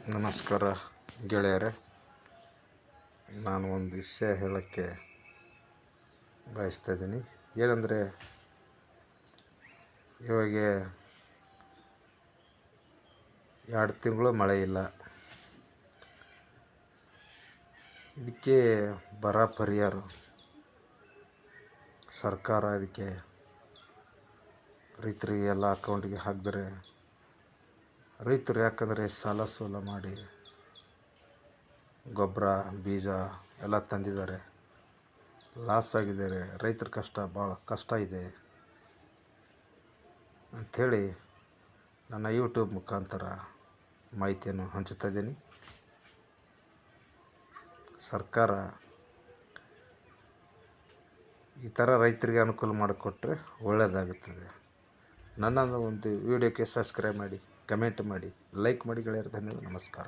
ನಮಸ್ಕಾರ ಗೆಳೆಯರೆ. ನಾನು ಒಂದು ವಿಷಯ ಹೇಳೋಕ್ಕೆ ಬಯಸ್ತಾಯಿದ್ದೀನಿ. ಏನಂದರೆ, ಇವಾಗ 2 ತಿಂಗಳು ಮಳೆ ಇಲ್ಲ. ಇದಕ್ಕೆ ಬರ ಪರಿಹಾರ ಸರ್ಕಾರ ಇದಕ್ಕೆ ರೈತರಿಗೆ ಎಲ್ಲ ಅಕೌಂಟಿಗೆ ಹಾಕಿದರೆ ರೈತರು, ಯಾಕಂದರೆ ಸಾಲ ಸೋಲ ಮಾಡಿ ಗೊಬ್ಬರ ಬೀಜ ಎಲ್ಲ ತಂದಿದ್ದಾರೆ, ಲಾಸ್ ಆಗಿದ್ದಾರೆ. ರೈತರ ಭಾಳ ಕಷ್ಟ ಇದೆ ಅಂಥೇಳಿ ನನ್ನ ಯೂಟ್ಯೂಬ್ ಮುಖಾಂತರ ಮಾಹಿತಿಯನ್ನು ಹಂಚುತ್ತಾ ಇದ್ದೀನಿ. ಸರ್ಕಾರ ಈ ಥರ ರೈತರಿಗೆ ಅನುಕೂಲ ಮಾಡಿಕೊಟ್ರೆ ಒಳ್ಳೆಯದಾಗುತ್ತದೆ. ನನ್ನ ಒಂದು ವಿಡಿಯೋಕ್ಕೆ ಸಬ್ಸ್ಕ್ರೈಬ್ ಮಾಡಿ, ಕಮೆಂಟ್ ಮಾಡಿ, ಲೈಕ್ ಮಾಡಿ ಗೆಳೆಯರು. ಧನ್ಯವಾದ. ನಮಸ್ಕಾರ.